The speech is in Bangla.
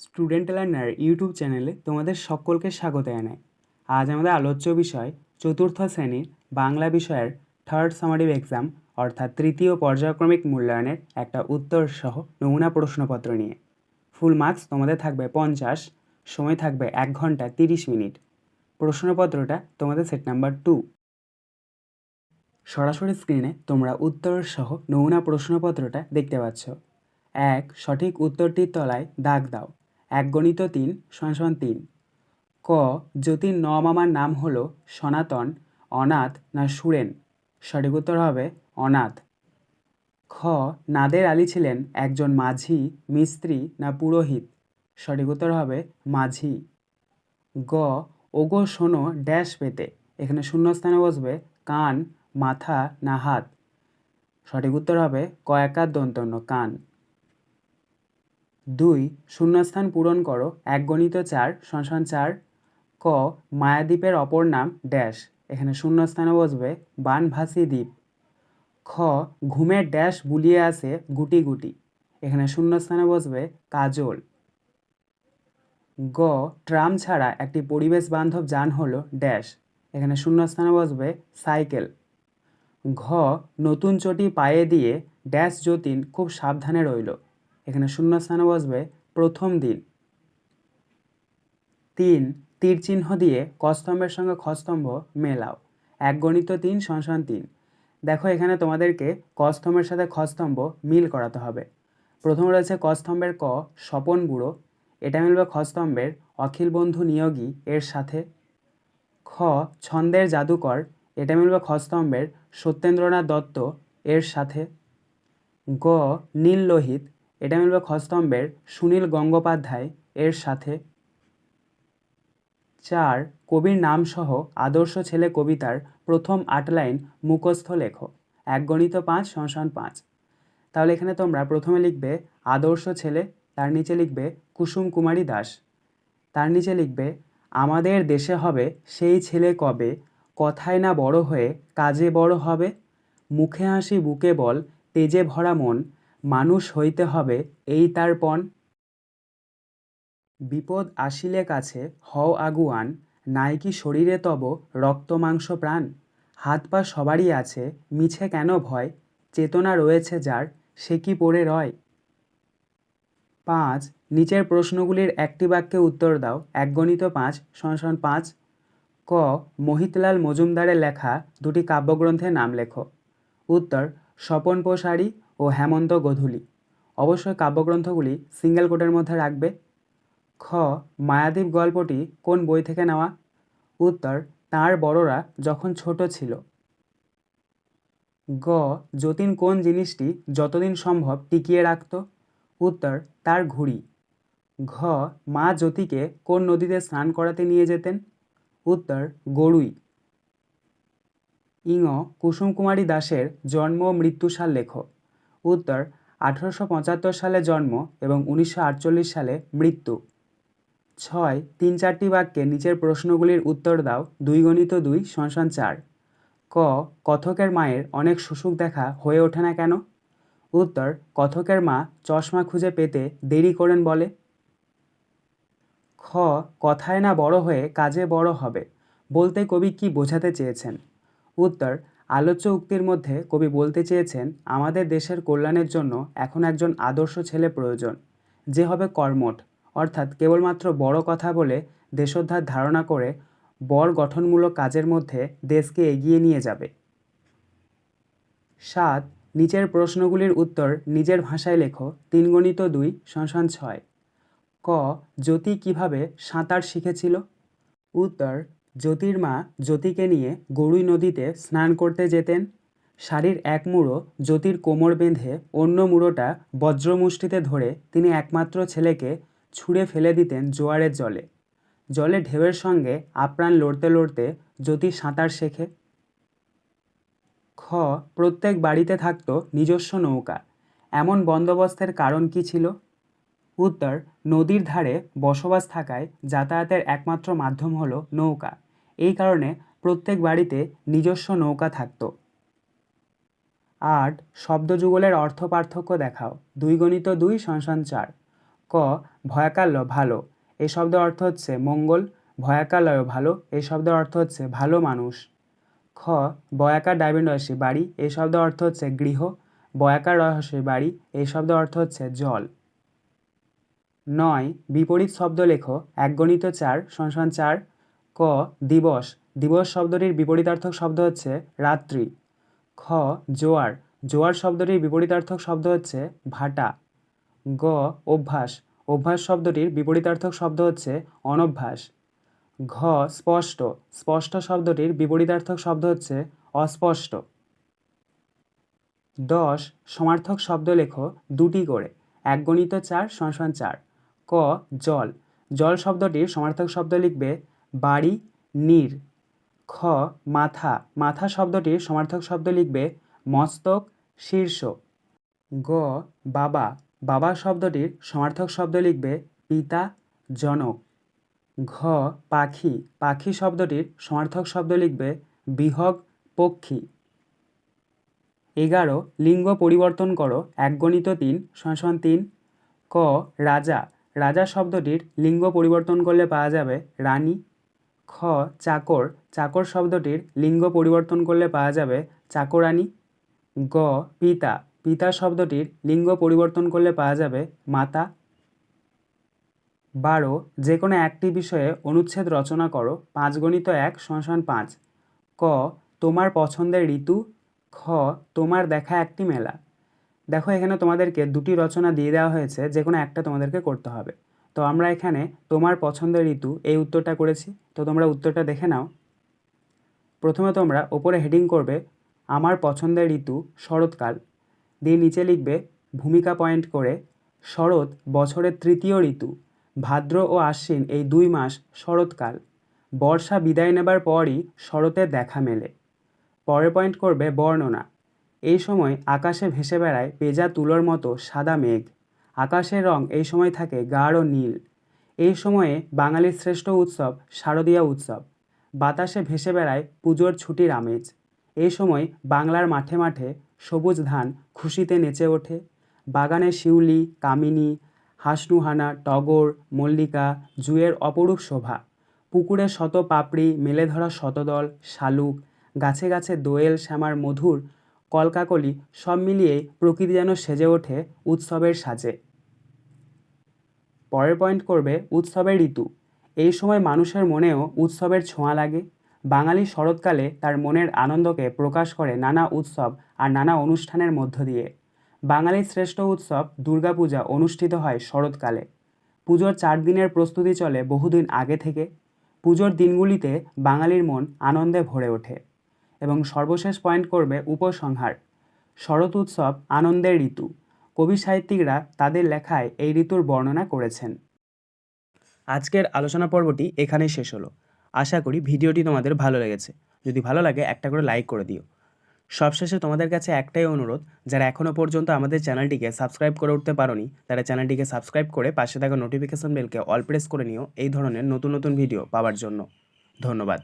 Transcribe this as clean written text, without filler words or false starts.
স্টুডেন্ট লার্নার ইউটিউব চ্যানেলে তোমাদের সকলকে স্বাগত জানাই। আজ আমাদের আলোচ্য বিষয় চতুর্থ শ্রেণীর বাংলা বিষয়ের থার্ড সামারিভ এক্সাম অর্থাৎ তৃতীয় পর্যায়ক্রমিক মূল্যায়নের একটা উত্তর সহ নমুনা প্রশ্নপত্র নিয়ে। ফুল মার্কস তোমাদের থাকবে 50, সময় থাকবে 1 ঘন্টা 30 মিনিট। প্রশ্নপত্রটা তোমাদের সেট নাম্বার 2। সরাসরি স্ক্রিনে তোমরা উত্তর সহ নমুনা প্রশ্নপত্রটা দেখতে পাচ্ছ। 1. সঠিক উত্তরটির তলায় দাগ দাও। 1 × 3 = 3। ক. যতীন মামার নাম হলো সনাতন, অনাথ না সুরেন? সঠিক উত্তর হবে অনাথ। খ. নাদের আলী ছিলেন একজন মাঝি, মিস্ত্রি না পুরোহিত? সঠিক উত্তর হবে মাঝি। গ. ওগো শোনো ড্যাশ পেতে, এখানে শূন্যস্থানে বসবে কান, মাথা না হাত? সঠিক উত্তর হবে ক একার দন্তন্য কান। 2. শূন্যস্থান পূরণ করো। 1 × 4 = 4। ক. মায়াদ্বীপের অপর নাম ড্যাশ, এখানে শূন্যস্থানে বসবে বানভাসী দ্বীপ। খ. ঘুমের ড্যাশ বুলিয়ে আসে গুটি গুটি, এখানে শূন্যস্থানে বসবে কাজল। গ. ট্রাম ছাড়া একটি পরিবেশ বান্ধব যান হলো ড্যাশ, এখানে শূন্যস্থানে বসবে সাইকেল। ঘ. নতুন চটি পায়ে দিয়ে ড্যাশ যতীন খুব সাবধানে রইল, এখানে শূন্যস্থানে বসবে প্রথম দিন। 3. তীর চিহ্ন দিয়ে কস্তম্ভের সঙ্গে খস্তম্ভ মেলাও। 1 × 3 = 3। দেখো এখানে তোমাদেরকে কস্তম্ভের সাথে খস্তম্ভ মিল করাতে হবে। প্রথম রয়েছে কস্তম্ভের ক স্বপন বুড়ো, এটা মিলবে খস্তম্ভের অখিল বন্ধু নিয়োগী এর সাথে। খ. ছন্দের জাদুকর, এটা মিলবে খস্তম্ভের সত্যেন্দ্রনাথ দত্ত এর সাথে। গ. নীল লোহিত, এটা মিলবে খস্তম্ভের সুনীল গঙ্গোপাধ্যায় এর সাথে। 4. কবির নামসহ আদর্শ ছেলে কবিতার প্রথম 8 লাইন মুখস্থ লেখো। 1 × 5 = 5। তাহলে এখানে তোমরা প্রথমে লিখবে আদর্শ ছেলে, তার নিচে লিখবে কুসুম কুমারী দাস, তার নিচে লিখবে আমাদের দেশে হবে সেই ছেলে কবে, কথায় না বড় হয়ে কাজে বড় হবে, মুখে হাসি বুকে বল তেজে ভরা মন, মানুষ হইতে হবে এই তার পণ। বিপদ আসিলে কাছে হও আগুয়ান, নাই কি শরীরে তব রক্ত মাংস প্রাণ, হাত পা সবারই আছে মিছে কেন ভয়, চেতনা রয়েছে যার সে কি পড়ে রয়। 5. নিচের প্রশ্নগুলির একটি বাক্যে উত্তর দাও। 1 × 5 = 5। ক. মোহিতলাল মজুমদারের লেখা 2টি কাব্যগ্রন্থের নাম লেখো। উত্তর স্বপন প্রসারী ও হেমন্ত গোধূলি। অবশ্যই কাব্যগ্রন্থগুলি সিঙ্গেল কোটের মধ্যে রাখবে। খ. মায়াদ্বীপ গল্পটি কোন বই থেকে নেওয়া? উত্তর তাঁর বড়রা যখন ছোট ছিল। গ. যতীন কোন জিনিসটি যতদিন সম্ভব টিকিয়ে রাখত? উত্তর তার ঘুড়ি। ঘ. মা জ্যোতিকে কোন নদীতে স্নান করাতে নিয়ে যেতেন? উত্তর গড়ুই। ইঙ. কুসুম কুমারী দাসের জন্ম ও মৃত্যু সাল লেখো। উত্তর 1875 সালে জন্ম এবং 1948 সালে মৃত্যু। 6. 3-4টি বাক্যে নিচের প্রশ্নগুলির উত্তর দাও। 2 × 2 = 4। ক. কথকের মায়ের অনেক সুসুখ দেখা হয়ে ওঠে না কেন? উত্তর কথকের মা চশমা খুঁজে পেতে দেরি করেন বলে। খ. কথায় না বড় হয়ে কাজে বড় হবে বলতে কবি কি বোঝাতে চেয়েছেন? উত্তর আলোচ্য উক্তির মধ্যে কবি বলতে চেয়েছেন আমাদের দেশের কল্যাণের জন্য এখন একজন আদর্শ ছেলে প্রয়োজন, যে হবে কর্মঠ, অর্থাৎ কেবলমাত্র বড় কথা বলে দেশোদ্ধার ধারণা করে বড় গঠনমূলক কাজের মধ্যে দেশকে এগিয়ে নিয়ে যাবে। 7. নিচের প্রশ্নগুলির উত্তর নিজের ভাষায় লেখো। 3 × 2 = 6। ক. জ্যোতি কিভাবে সাঁতার শিখেছিল? উত্তর জ্যোতির মা জ্যোতিকে নিয়ে গড়ুই নদীতে স্নান করতে যেতেন। শাড়ির এক মুড়ো জ্যোতির কোমর বেঁধে অন্য মুড়োটা বজ্রমুষ্টিতে ধরে তিনি একমাত্র ছেলেকে ছুঁড়ে ফেলে দিতেন জোয়ারের জলে। জলে ঢেউয়ের সঙ্গে আপ্রাণ লড়তে লড়তে জ্যোতি সাঁতার শেখে। খ. প্রত্যেক বাড়িতে থাকত নিজস্ব নৌকা, এমন বন্দোবস্তের কারণ কি ছিল? উত্তর নদীর ধারে বসবাস থাকায় যাতায়াতের একমাত্র মাধ্যম হলো নৌকা, এই কারণে প্রত্যেক বাড়িতে নিজস্ব নৌকা থাকত। 8. শব্দযুগলের অর্থ পার্থক্য দেখাও। 2 × 2 = 4। ক. ক ভয়াকাল্য ভালো, এই শব্দের অর্থ হচ্ছে মঙ্গল। ভয়াকালয় ভালো, এই শব্দের অর্থ হচ্ছে ভালো মানুষ। খ বয়াকার ডায়মন্ডসী বাড়ি, এই শব্দের অর্থ হচ্ছে গৃহ। বয়াকার রহস্যী বাড়ি, এই শব্দের অর্থ হচ্ছে জল। 9 বিপরীত শব্দ লেখো। 1 × 4 = 4। ক দিবস, দিবস শব্দটির বিপরীতার্থক শব্দ হচ্ছে রাত্রি। খ জোয়ার, জোয়ার শব্দটির বিপরীতার্থক শব্দ হচ্ছে ভাটা। গ অভ্যাস, অভ্যাস শব্দটির বিপরীতার্থক শব্দ হচ্ছে অনভ্যাস। ঘ স্পষ্ট, স্পষ্ট শব্দটির বিপরীতার্থক শব্দ হচ্ছে অস্পষ্ট। 10 সমার্থক শব্দ লেখো 2টি করে। 1 × 4 = 4। ক জল, জল শব্দটির সমার্থক শব্দ লিখবে বাড়ি নীর। খ মাথা, মাথা শব্দটির সমার্থক শব্দ লিখবে মস্তক শীর্ষ। গ বাবা, বাবা শব্দটির সমার্থক শব্দ লিখবে পিতা জনক। ঘ পাখি, পাখি শব্দটির সমার্থক শব্দ লিখবে বিহগ পক্ষী। 11 লিঙ্গ পরিবর্তন করো। 1 × 3 = 3। ক রাজা, রাজা শব্দটির লিঙ্গ পরিবর্তন করলে পাওয়া যাবে রানী। খ চাকর, চাকর শব্দটির লিঙ্গ পরিবর্তন করলে পাওয়া যাবে চাকরানী। গ পিতা, পিতা শব্দটির লিঙ্গ পরিবর্তন করলে পাওয়া যাবে মাতা। 12 যে কোনো একটি বিষয়ে অনুচ্ছেদ রচনা করো। 5 × 1 = 5। ক তোমার পছন্দের ঋতু। খ তোমার দেখা একটি মেলা। দেখো এখানে তোমাদেরকে 2টি রচনা দিয়ে দেওয়া হয়েছে, যে কোনো একটা তোমাদেরকে করতে হবে। তো আমরা এখানে তোমার পছন্দের ঋতু এই উত্তরটা করেছি। তো তোমরা উত্তরটা দেখে নাও। প্রথমে তোমরা ওপরে হেডিং করবে আমার পছন্দের ঋতু শরৎকাল, দিয়ে নিচে লিখবে ভূমিকা পয়েন্ট করে শরৎ বছরের 3য় ঋতু, ভাদ্র ও আশ্বিন এই 2 মাস শরৎকাল, বর্ষা বিদায় নেবার পরই শরতের দেখা মেলে। পরের পয়েন্ট করবে বর্ণনা, এই সময় আকাশে ভেসে বেড়ায় পেঁজা তুলোর মতো সাদা মেঘ, আকাশের রং এই সময় থাকে গাঢ় নীল। এই সময়ে বাঙালির শ্রেষ্ঠ উৎসব শারদীয়া উৎসব, বাতাসে ভেসে বেড়ায় পুজোর ছুটির আমেজ। এই সময় বাংলার মাঠে মাঠে সবুজ ধান খুশিতে নেচে ওঠে, বাগানে শিউলি কামিনী হাসনুহানা টগর মল্লিকা জুঁয়ের অপরূপ শোভা, পুকুরে শত পাপড়ি মেলে ধরা শতদল শালুক, গাছে গাছে দোয়েল শ্যামার মধুর কলকাকলি, সব মিলিয়ে প্রকৃতি যেন সেজে ওঠে উৎসবের সাজে। পরের পয়েন্ট করবে উৎসবের ঋতু, এই সময় মানুষের মনেও উৎসবের ছোঁয়া লাগে। বাঙালি শরৎকালে তার মনের আনন্দকে প্রকাশ করে নানা উৎসব আর নানা অনুষ্ঠানের মধ্য দিয়ে। বাঙালির শ্রেষ্ঠ উৎসব দুর্গাপূজা অনুষ্ঠিত হয় শরৎকালে। পুজোর 4 দিনের প্রস্তুতি চলে বহুদিন আগে থেকে। পুজোর দিনগুলিতে বাঙালির মন আনন্দে ভরে ওঠে। এবং সর্বশেষ পয়েন্ট করবে উপসংহার, শরৎ উৎসব আনন্দের ঋতু। কবি সাহিত্যিকরা তাদের লেখায় এই ঋতুর বর্ণনা করেছেন। আজকের আলোচনা পর্বটি এখানেই শেষ হলো। আশা করি ভিডিওটি তোমাদের ভালো লেগেছে। যদি ভালো লাগে একটা করে লাইক করে দিও। সবশেষে তোমাদের কাছে একটাই অনুরোধ, যারা এখনও পর্যন্ত আমাদের চ্যানেলটিকে সাবস্ক্রাইব করে উঠতে পারোনি তারা চ্যানেলটিকে সাবস্ক্রাইব করে পাশে থাকা নোটিফিকেশন বেলকে অল প্রেস করে নিও এই ধরনের নতুন নতুন ভিডিও পাওয়ার জন্য। ধন্যবাদ।